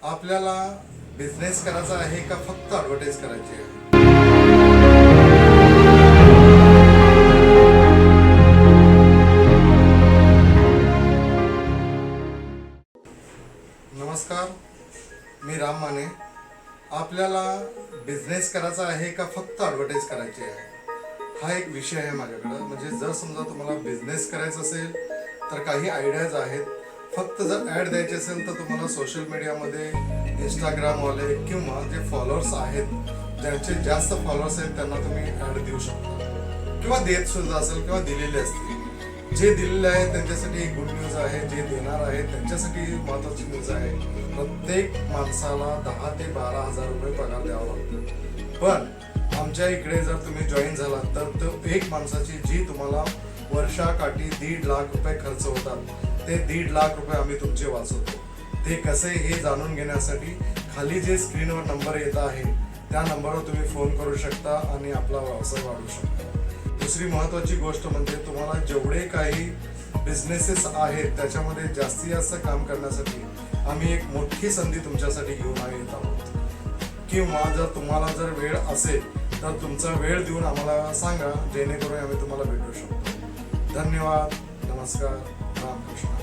आपल्याला बिझनेस करायचा आहे का फक्त ॲडव्हर्टाइज करायची आहे? नमस्कार, मी राम माने. आपल्याला बिझनेस करायचा आहे का फक्त ॲडव्हर्टाइज करायची आहे, हा एक विषय आहे माझ्याकडं. म्हणजे जर समजा तुम्हाला बिझनेस करायचा असेल तर काही आयडियाज आहेत. फक्त जर ॲड द्यायची असेल तर तुम्हाला सोशल मीडियामध्ये इंस्टाग्रामवाले किंवा जे फॉलोअर्स आहेत, ज्यांचे जास्त फॉलोअर्स आहेत त्यांना तुम्ही ॲड देऊ शकता किंवा देत सुद्धा असेल किंवा दिलेले असतील. जे दिलेले आहे त्यांच्यासाठी गुड न्यूज आहे, जे देणार आहे त्यांच्यासाठी महत्त्वाची न्यूज आहे. प्रत्येक माणसाला 10 ते 12 हजार रुपये पगार द्यावा लागतो. पण आमच्या इकडे जर तुम्ही जॉईन झालात तर तो एक माणसाची जी तुम्हाला वर्षाकाठी 1.5 लाख रुपये खर्च होतात, ते 1.5 लाख रुपये आम्ही तुमचे वाचवतो. ते कसे हे जाणून घेण्यासाठी खाली जे स्क्रीनवर नंबर येत आहे त्या नंबरवर तुम्ही फोन करू शकता आणि आपला व्यवसाय वाढवू शकता. दुसरी महत्त्वाची गोष्ट म्हणजे तुम्हाला जेवढे काही बिझनेसेस आहेत त्याच्यामध्ये जास्तीत जास्त काम करण्यासाठी आम्ही एक मोठी संधी तुमच्यासाठी घेऊन येत आहोत. किंवा जर तुम्हाला जर वेळ असेल तर तुमचा वेळ देऊन आम्हाला सांगा, जेणेकरून आम्ही तुम्हाला भेटू शकतो. धन्यवाद. नमस्कार. रामकृष्ण.